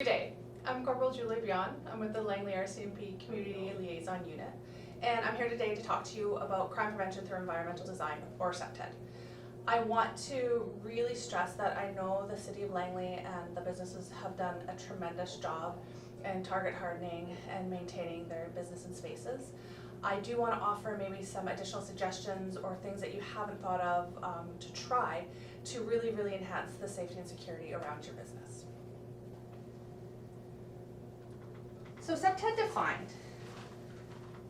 Good day. I'm Corporal Julie Bion. I'm with the Langley RCMP Community Liaison Unit, and I'm here today to talk to you about crime prevention through environmental design, or CPTED. I want to really stress that I know the City of Langley and the businesses have done a tremendous job in target hardening and maintaining their business and spaces. I do want to offer maybe some additional suggestions or things that you haven't thought of to try to really enhance the safety and security around your business. So CPTED defined,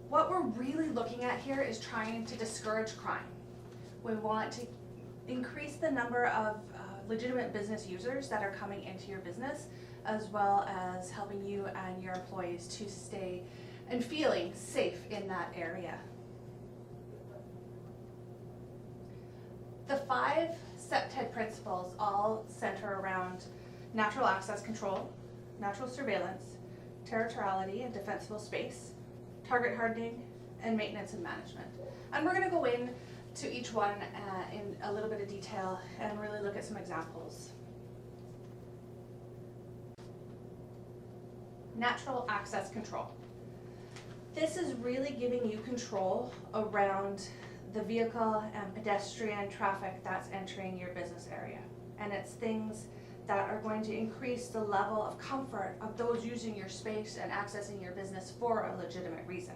what we're really looking at here is trying to discourage crime. We want to increase the number of legitimate business users that are coming into your business, as well as helping you and your employees to stay and feeling safe in that area. The 5 CPTED principles all center around natural access control, natural surveillance, territoriality and defensible space, target hardening, and maintenance and management. And we're going to go into each one in a little bit of detail and really look at some examples. Natural access control. This is really giving you control around the vehicle and pedestrian traffic that's entering your business area. And it's things that are going to increase the level of comfort of those using your space and accessing your business for a legitimate reason.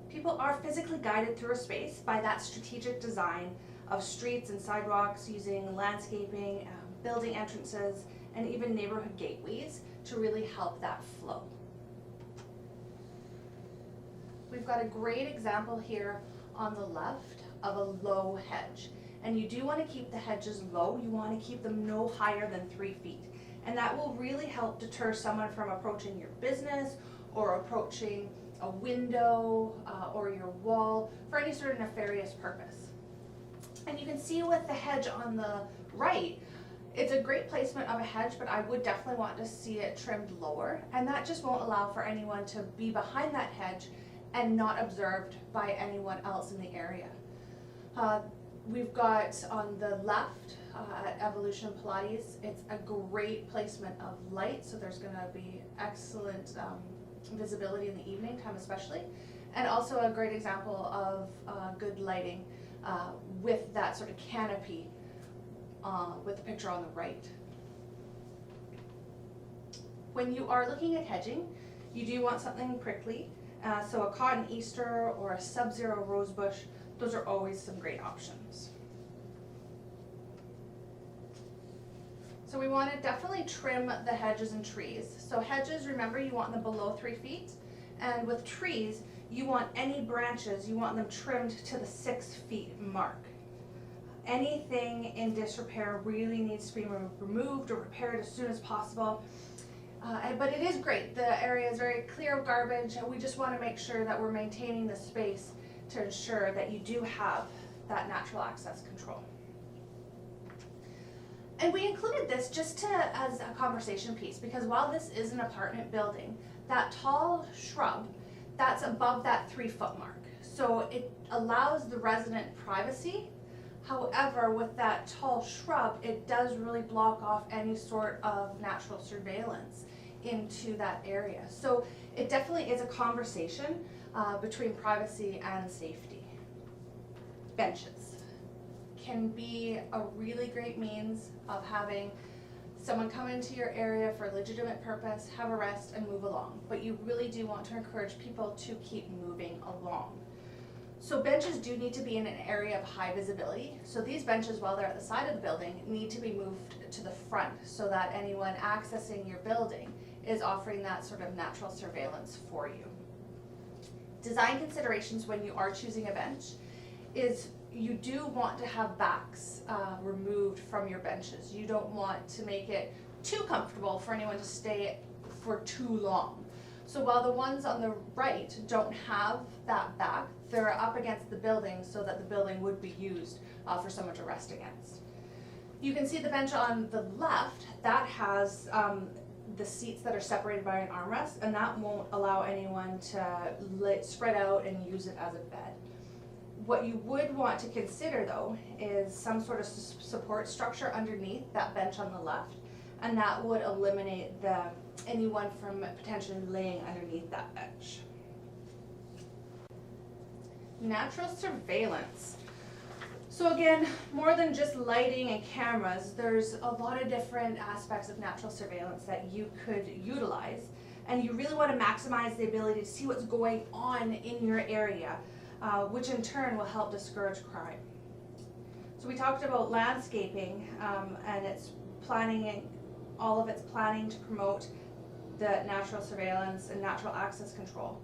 People are physically guided through a space by that strategic design of streets and sidewalks using landscaping, building entrances, and even neighborhood gateways to really help that flow. We've got a great example here on the left of a low hedge. And you do want to keep the hedges low. You want to keep them no higher than 3 feet. And that will really help deter someone from approaching your business or approaching a window or your wall for any sort of nefarious purpose. And you can see with the hedge on the right, it's a great placement of a hedge, but I would definitely want to see it trimmed lower. And that just won't allow for anyone to be behind that hedge and not observed by anyone else in the area. We've got on the left at Evolution Pilates, it's a great placement of light, so there's going to be excellent visibility in the evening time especially, and also a great example of good lighting with that sort of canopy with the picture on the right. When you are looking at hedging, you do want something prickly, so a cotton Easter or a sub-zero rose bush, those are always some great options. So we want to definitely trim the hedges and trees. So hedges, remember, you want them below 3 feet. And with trees, you want any branches, you want them trimmed to the 6 feet mark. Anything in disrepair really needs to be removed or repaired as soon as possible. But it is great. The area is very clear of garbage. We just want to make sure that we're maintaining the space to ensure that you do have that natural access control. And we included this just as a conversation piece, because while this is an apartment building, that tall shrub, that's above that 3 foot mark. So it allows the resident privacy. However, with that tall shrub, it does really block off any sort of natural surveillance into that area. So it definitely is a conversation between privacy and safety. Benches can be a really great means of having someone come into your area for a legitimate purpose, have a rest, and move along. But you really do want to encourage people to keep moving along. So benches do need to be in an area of high visibility. So these benches, while they're at the side of the building, need to be moved to the front so that anyone accessing your building is offering that sort of natural surveillance for you. Design considerations when you are choosing a bench is you do want to have backs removed from your benches. You don't want to make it too comfortable for anyone to stay for too long. So while the ones on the right don't have that back, they're up against the building so that the building would be used for someone to rest against. You can see the bench on the left, that has the seats that are separated by an armrest, and that won't allow anyone to spread out and use it as a bed. What you would want to consider though is some sort of support structure underneath that bench on the left, and that would eliminate anyone from potentially laying underneath that edge. Natural surveillance. So again, more than just lighting and cameras, there's a lot of different aspects of natural surveillance that you could utilize, and you really want to maximize the ability to see what's going on in your area, which in turn will help discourage crime. So we talked about landscaping and its planning, all of its planning to promote the natural surveillance and natural access control.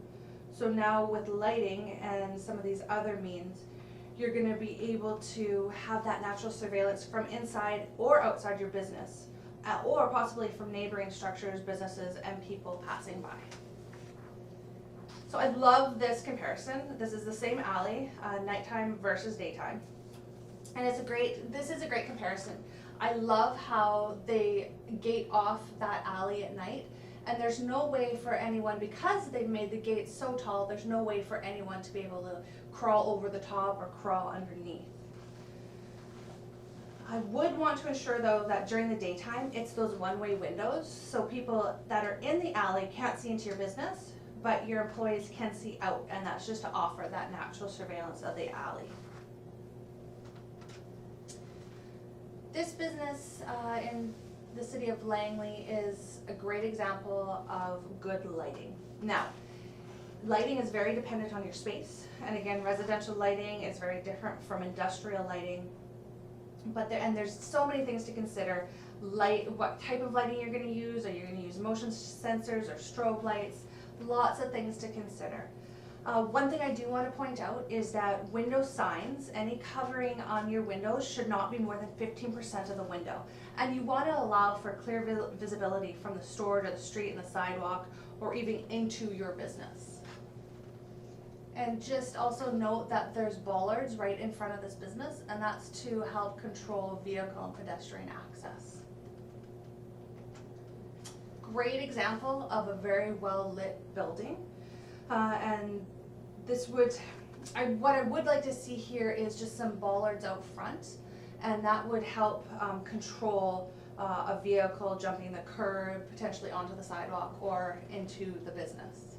So now with lighting and some of these other means, you're going to be able to have that natural surveillance from inside or outside your business, or possibly from neighboring structures, businesses, and people passing by. So I love this comparison. This is the same alley, nighttime versus daytime. And this is a great comparison. I love how they gate off that alley at night, and there's no way for anyone, because they've made the gates so tall, there's no way for anyone to be able to crawl over the top or crawl underneath. I would want to ensure though that during the daytime, it's those one-way windows, so people that are in the alley can't see into your business, but your employees can see out, and that's just to offer that natural surveillance of the alley. This business in the city of Langley is a great example of good lighting. Now, lighting is very dependent on your space, and again, residential lighting is very different from industrial lighting. But there's so many things to consider. What type of lighting you're going to use? Are you going to use motion sensors or strobe lights? Lots of things to consider. One thing I do want to point out is that window signs, any covering on your windows, should not be more than 15% of the window. And you want to allow for clear visibility from the store to the street and the sidewalk, or even into your business. And just also note that there's bollards right in front of this business, and that's to help control vehicle and pedestrian access. Great example of a very well lit building. And this what I would like to see here is just some bollards out front, and that would help control a vehicle jumping the curb, potentially onto the sidewalk or into the business.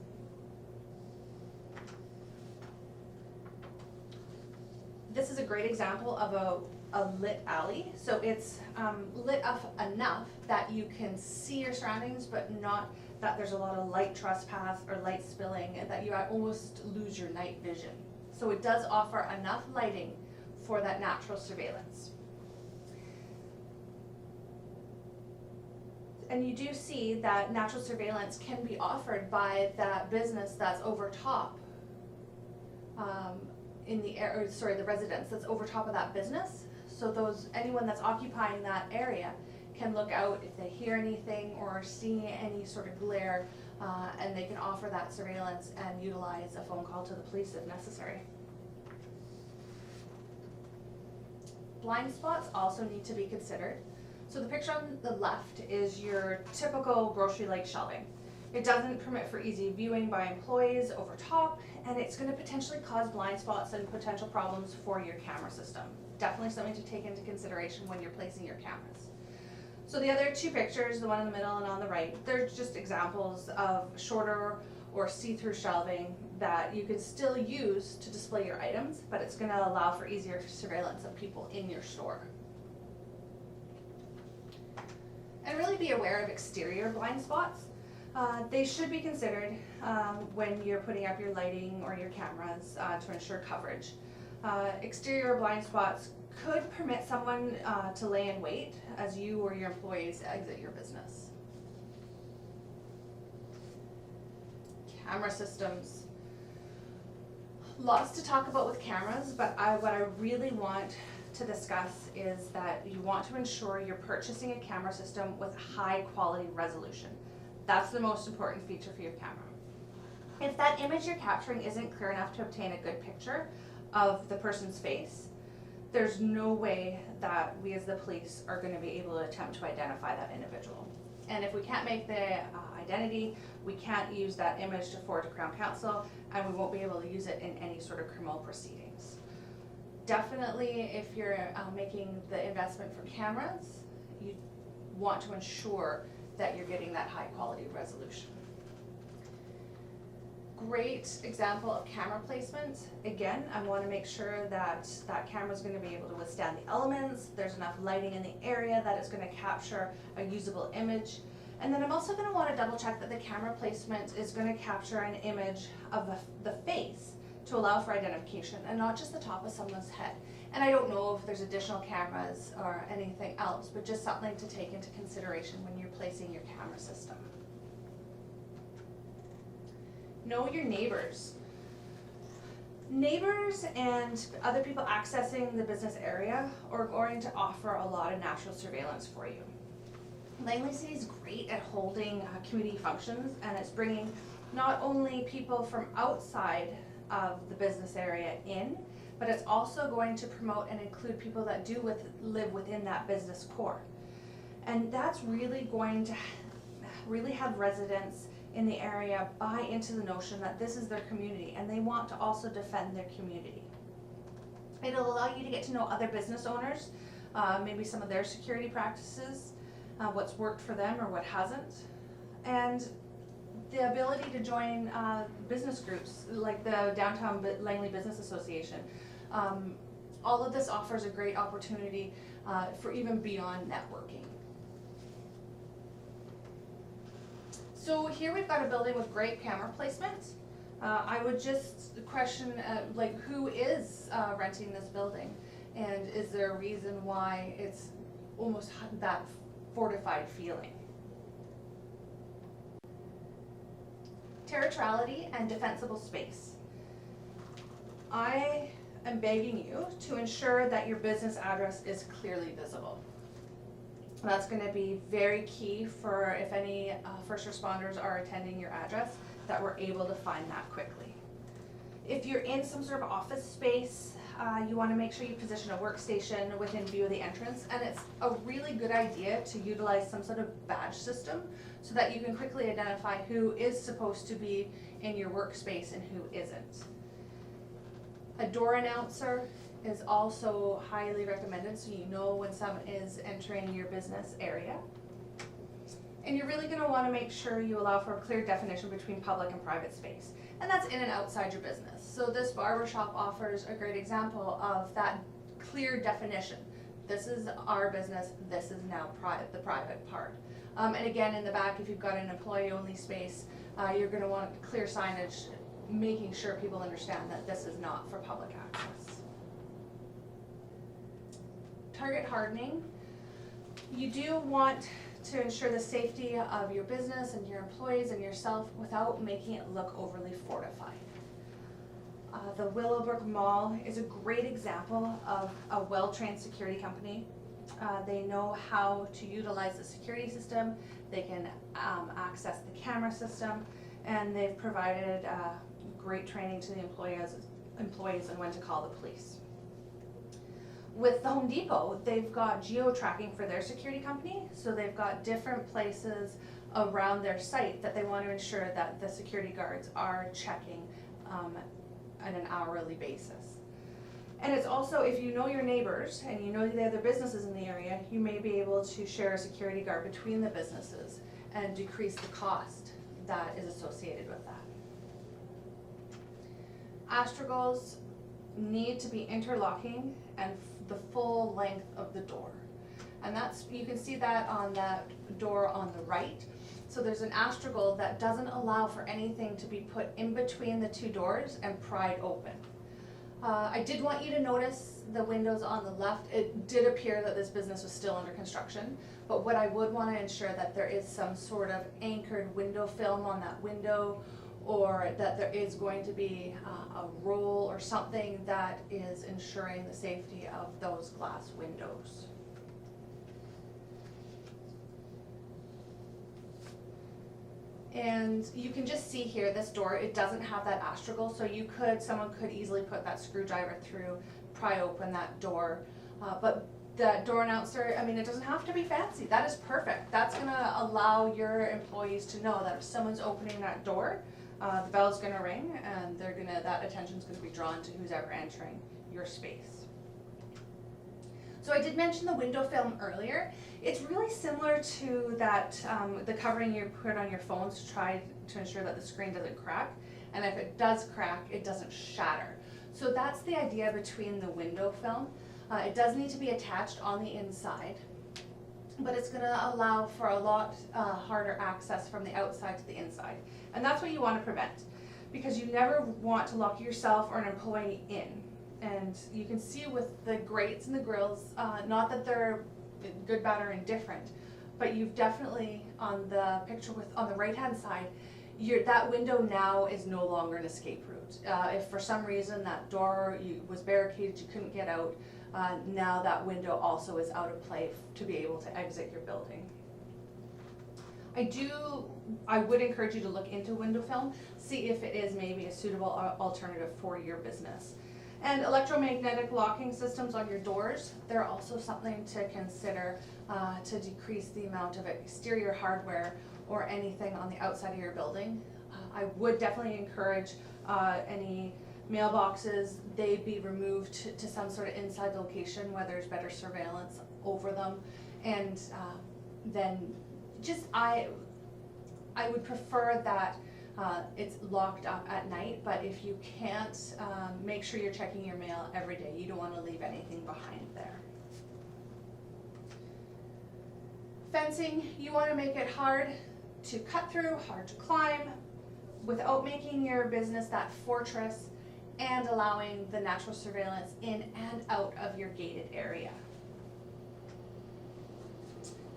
This is a great example of a lit alley. So it's lit up enough that you can see your surroundings, but not that there's a lot of light trespass or light spilling, and that you almost lose your night vision. So it does offer enough lighting for that natural surveillance. And you do see that natural surveillance can be offered by that business that's over top the residence that's over top of that business. So anyone that's occupying that area can look out if they hear anything or see any sort of glare, and they can offer that surveillance and utilize a phone call to the police if necessary. Blind spots also need to be considered. So the picture on the left is your typical grocery-like shelving. It doesn't permit for easy viewing by employees over top, and it's going to potentially cause blind spots and potential problems for your camera system. Definitely something to take into consideration when you're placing your cameras. So the other two pictures, the one in the middle and on the right, they're just examples of shorter or see-through shelving that you can still use to display your items, but it's going to allow for easier surveillance of people in your store. And really be aware of exterior blind spots. They should be considered when you're putting up your lighting or your cameras to ensure coverage. Exterior blind spots could permit someone to lay in wait as you or your employees exit your business. Camera systems. Lots to talk about with cameras, but what I really want to discuss is that you want to ensure you're purchasing a camera system with high quality resolution. That's the most important feature for your camera. If that image you're capturing isn't clear enough to obtain a good picture of the person's face, there's no way that we as the police are going to be able to attempt to identify that individual. And if we can't make the identity, we can't use that image to forward to Crown Counsel, and we won't be able to use it in any sort of criminal proceedings. Definitely, if you're making the investment for cameras, you want to ensure that you're getting that high quality resolution. Great example of camera placement. Again, I want to make sure that that camera is going to be able to withstand the elements, there's enough lighting in the area that it's going to capture a usable image. And then I'm also going to want to double check that the camera placement is going to capture an image of the face to allow for identification and not just the top of someone's head. And I don't know if there's additional cameras or anything else, but just something to take into consideration when you're placing your camera system. Know your neighbors. Neighbors and other people accessing the business area are going to offer a lot of natural surveillance for you. Langley City is great at holding community functions, and it's bringing not only people from outside of the business area in, but it's also going to promote and include people that do live within that business core. And that's really going to really have residents in the area buy into the notion that this is their community and they want to also defend their community. It'll allow you to get to know other business owners, maybe some of their security practices, what's worked for them or what hasn't, and the ability to join business groups like the Downtown Langley Business Association. All of this offers a great opportunity for even beyond networking. So here we've got a building with great camera placement. I would just question like who is renting this building, and is there a reason why it's almost that fortified feeling? Territoriality and defensible space. I am begging you to ensure that your business address is clearly visible. That's going to be very key for if any first responders are attending your address, that we're able to find that quickly. If you're in some sort of office space, you want to make sure you position a workstation within view of the entrance, and it's a really good idea to utilize some sort of badge system so that you can quickly identify who is supposed to be in your workspace and who isn't. A door announcer is also highly recommended so you know when someone is entering your business area. And you're really going to want to make sure you allow for a clear definition between public and private space, and that's in and outside your business. So this barbershop offers a great example of that clear definition. This is our business, this is now the private part. And again, in the back, if you've got an employee-only space, you're going to want clear signage, making sure people understand that this is not for public access. Target hardening. You do want to ensure the safety of your business and your employees and yourself without making it look overly fortified. The Willowbrook Mall is a great example of a well-trained security company. They know how to utilize the security system, they can access the camera system, and they've provided great training to the employees on when to call the police. With the Home Depot, they've got geo-tracking for their security company, so they've got different places around their site that they want to ensure that the security guards are checking on an hourly basis. And it's also, if you know your neighbors and you know the other businesses in the area, you may be able to share a security guard between the businesses and decrease the cost that is associated with that. Astragals need to be interlocking and the full length of the door. And that's, you can see that on that door on the right. So there's an astragal that doesn't allow for anything to be put in between the two doors and pried open. I did want you to notice the windows on the left. It did appear that this business was still under construction, but what I would want to ensure that there is some sort of anchored window film on that window, or that there is going to be a roll or something that is ensuring the safety of those glass windows. And you can just see here, this door, it doesn't have that astragal, so someone could easily put that screwdriver through, pry open that door. But that door announcer, I mean, it doesn't have to be fancy. That is perfect. That's gonna allow your employees to know that if someone's opening that door, the bell's gonna ring and that attention's gonna be drawn to who's ever entering your space. So I did mention the window film earlier. It's really similar to that, the covering you put on your phones to try to ensure that the screen doesn't crack. And if it does crack, it doesn't shatter. So that's the idea between the window film. It does need to be attached on the inside, but it's gonna allow for a lot harder access from the outside to the inside. And that's what you wanna prevent, because you never want to lock yourself or an employee in. And you can see with the grates and the grills, not that they're good, bad, or indifferent, but you've definitely, on the picture on the right-hand side, that window now is no longer an escape route. If for some reason that door was barricaded, you couldn't get out, now that window also is out of play to be able to exit your building. I would encourage you to look into window film, see if it is maybe a suitable alternative for your business. And electromagnetic locking systems on your doors, they're also something to consider to decrease the amount of exterior hardware or anything on the outside of your building. I would definitely encourage any mailboxes, they be removed to some sort of inside location where there's better surveillance over them. And then just I would prefer that it's locked up at night, but if you can't, make sure you're checking your mail every day. You don't want to leave anything behind there. Fencing, you want to make it hard to cut through, hard to climb, without making your business that fortress and allowing the natural surveillance in and out of your gated area.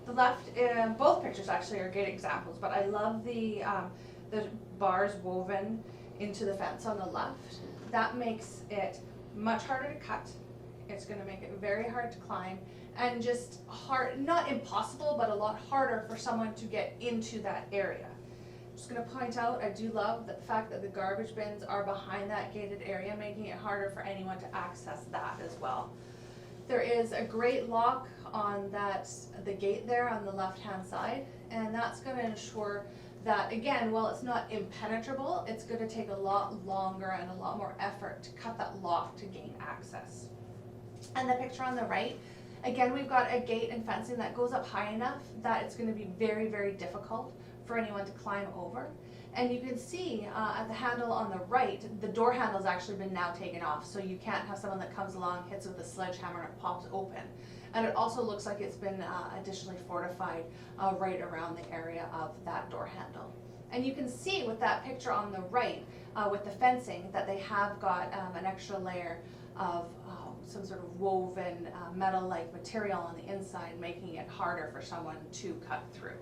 The left, both pictures actually are good examples, but I love the bars woven into the fence on the left. That makes it much harder to cut. It's going to make it very hard to climb, and just hard, not impossible, but a lot harder for someone to get into that area. I'm just going to point out, I do love the fact that the garbage bins are behind that gated area, making it harder for anyone to access that as well. There is a great lock on the gate there on the left-hand side, and that's going to ensure that, again, while it's not impenetrable, it's going to take a lot longer and a lot more effort to cut that lock to gain access. And the picture on the right, again, we've got a gate and fencing that goes up high enough that it's going to be very, very difficult for anyone to climb over. And you can see at the handle on the right, the door handle's actually been now taken off, so you can't have someone that comes along, hits it with a sledgehammer, and it pops open. And it also looks like it's been additionally fortified right around the area of that door handle. And you can see with that picture on the right, with the fencing, that they have got an extra layer of some sort of woven metal-like material on the inside, making it harder for someone to cut through.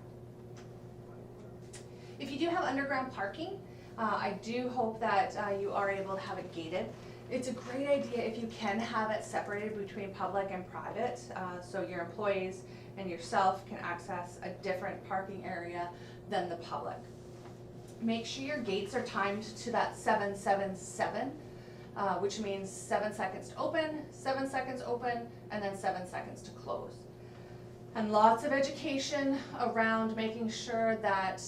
If you do have underground parking, I do hope that you are able to have it gated. It's a great idea if you can have it separated between public and private, so your employees and yourself can access a different parking area than the public. Make sure your gates are timed to that 7-7-7, which means 7 seconds to open, 7 seconds open, and then 7 seconds to close. And lots of education around making sure that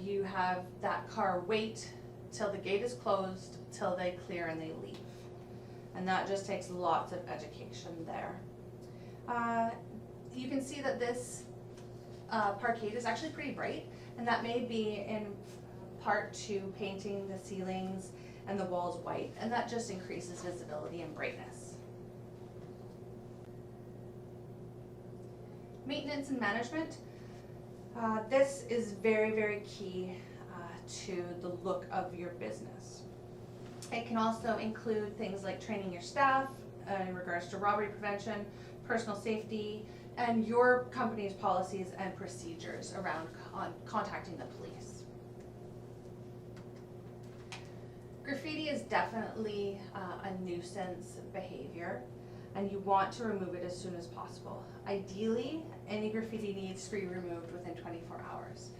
you have that car wait till the gate is closed, till they clear and they leave. And that just takes lots of education there. You can see that this parquet is actually pretty bright, and that may be in part to painting the ceilings and the walls white, and that just increases visibility and brightness. Maintenance and management. This is very, very key to the look of your business. It can also include things like training your staff in regards to robbery prevention, personal safety, and your company's policies and procedures around contacting the police. Graffiti is definitely a nuisance behavior, and you want to remove it as soon as possible. Ideally, any graffiti needs to be removed within 24 hours.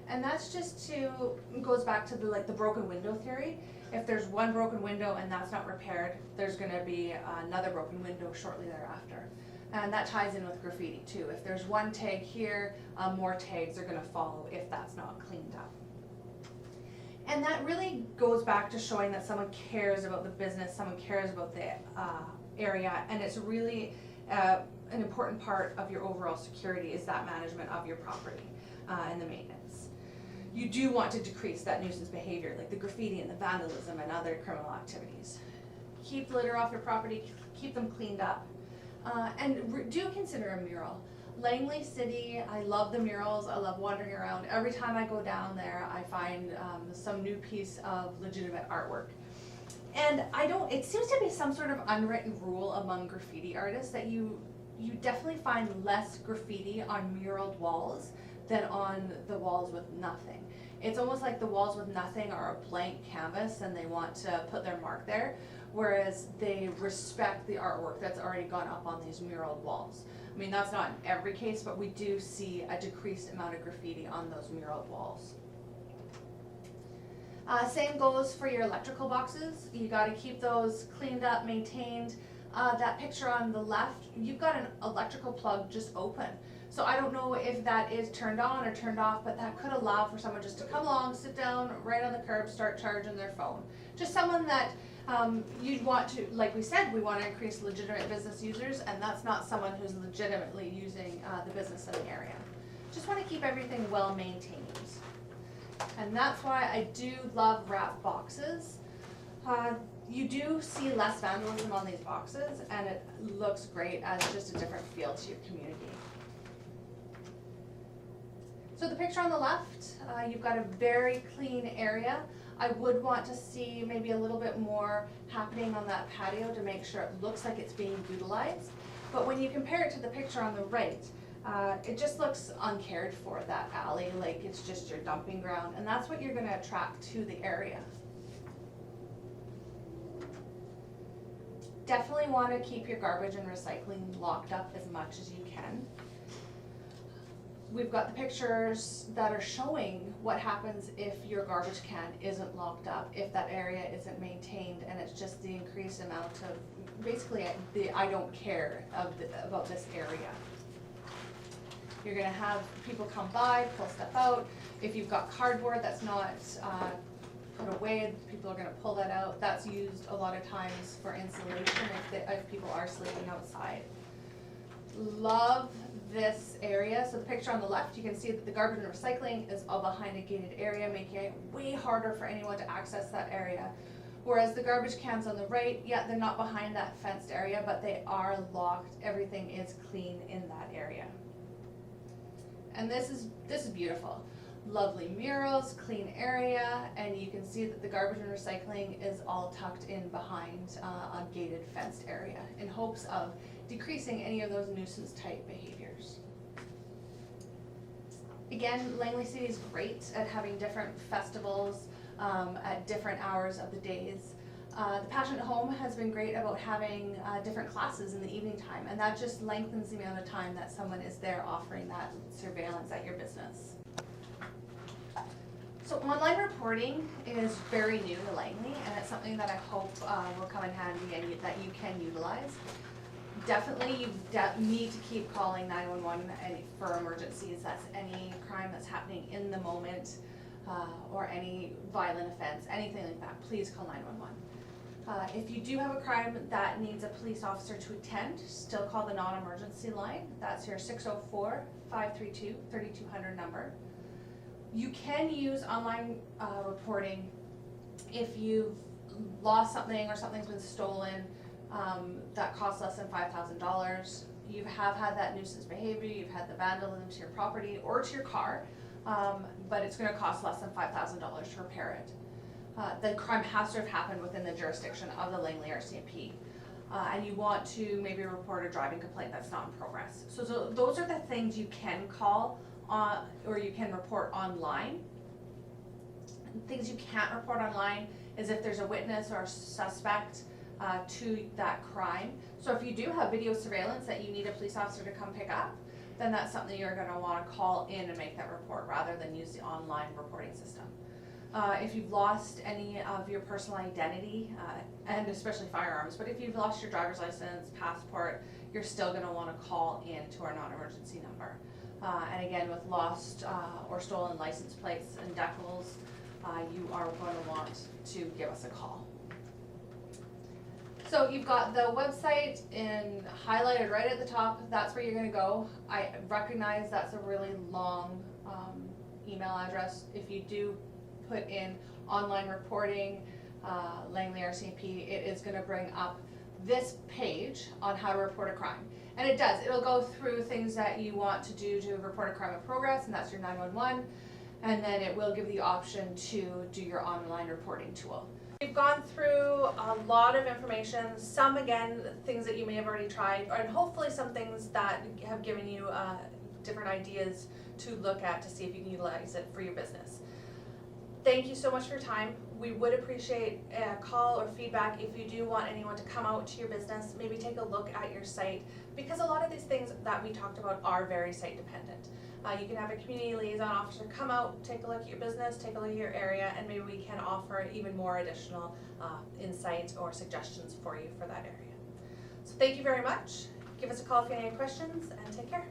And that's just goes back to the broken window theory. If there's one broken window and that's not repaired, there's gonna be another broken window shortly thereafter. And that ties in with graffiti too. If there's one tag here, more tags are gonna follow if that's not cleaned up. And that really goes back to showing that someone cares about the business, someone cares about the area, and it's really an important part of your overall security is that management of your property and the maintenance. You do want to decrease that nuisance behavior, like the graffiti and the vandalism and other criminal activities. Keep litter off your property, keep them cleaned up, and do consider a mural. Langley City, I love the murals, I love wandering around. Every time I go down there, I find some new piece of legitimate artwork. And it seems to be some sort of unwritten rule among graffiti artists that you definitely find less graffiti on muraled walls than on the walls with nothing. It's almost like the walls with nothing are a blank canvas and they want to put their mark there, whereas they respect the artwork that's already gone up on these muraled walls. I mean, that's not in every case, but we do see a decreased amount of graffiti on those muraled walls. Same goes for your electrical boxes. You got to keep those cleaned up, maintained. That picture on the left, you've got an electrical plug just open. So I don't know if that is turned on or turned off, but that could allow for someone just to come along, sit down right on the curb, start charging their phone. Just someone that you'd want to, like we said, we want to increase legitimate business users, and that's not someone who's legitimately using the business in the area. Just want to keep everything well maintained. And that's why I do love wrap boxes. You do see less vandalism on these boxes, and it looks great as just a different feel to your community. So the picture on the left, you've got a very clean area. I would want to see maybe a little bit more happening on that patio to make sure it looks like it's being utilized. But when you compare it to the picture on the right, it just looks uncared for, that alley, like it's just your dumping ground, and that's what you're going to attract to the area. Definitely want to keep your garbage and recycling locked up as much as you can. We've got the pictures that are showing what happens if your garbage can isn't locked up, if that area isn't maintained, and it's just the increased amount of, basically, the I don't care about this area. You're going to have people come by, pull stuff out. If you've got cardboard that's not put away, people are going to pull that out. That's used a lot of times for insulation if people are sleeping outside. Love this area. So the picture on the left, you can see that the garbage and recycling is all behind a gated area, making it way harder for anyone to access that area. Whereas the garbage cans on the right, yeah, they're not behind that fenced area, but they are locked. Everything is clean in that area. And this is beautiful. Lovely murals, clean area, and you can see that the garbage and recycling is all tucked in behind a gated fenced area in hopes of decreasing any of those nuisance type behaviors. Again, Langley City is great at having different festivals at different hours of the days. The Passionate Home has been great about having different classes in the evening time, and that just lengthens the amount of time that someone is there offering that surveillance at your business. So online reporting is very new to Langley, and it's something that I hope will come in handy and that you can utilize. Definitely you need to keep calling 911 for emergencies. That's any crime that's happening in the moment or any violent offense, anything like that. Please call 911. If you do have a crime that needs a police officer to attend, still call the non-emergency line. That's your 604-532-3200 number. You can use online reporting if you've lost something or something's been stolen that costs less than $5,000. You have had that nuisance behavior, you've had the vandalism to your property or to your car, but it's going to cost less than $5,000 to repair it. The crime has to have happened within the jurisdiction of the Langley RCMP. And you want to maybe report a driving complaint that's not in progress. So those are the things you can call or you can report online. Things you can't report online is if there's a witness or a suspect to that crime. So if you do have video surveillance that you need a police officer to come pick up, then that's something you're going to want to call in and make that report rather than use the online reporting system. If you've lost any of your personal identity, and especially firearms, but if you've lost your driver's license, passport, you're still going to want to call in to our non-emergency number. And again, with lost or stolen license plates and decals, you are going to want to give us a call. So you've got the website highlighted right at the top. That's where you're going to go. I recognize that's a really long email address. If you do put in online reporting, Langley RCMP, it is going to bring up this page on how to report a crime. And it does. It'll go through things that you want to do to report a crime in progress, and that's your 911. And then it will give you the option to do your online reporting tool. We've gone through a lot of information, some again, things that you may have already tried, and hopefully some things that have given you different ideas to look at to see if you can utilize it for your business. Thank you so much for your time. We would appreciate a call or feedback if you do want anyone to come out to your business, maybe take a look at your site, because a lot of these things that we talked about are very site dependent. You can have a community liaison officer come out, take a look at your business, take a look at your area, and maybe we can offer even more additional insights or suggestions for you for that area. So thank you very much. Give us a call if you have any questions, and take care.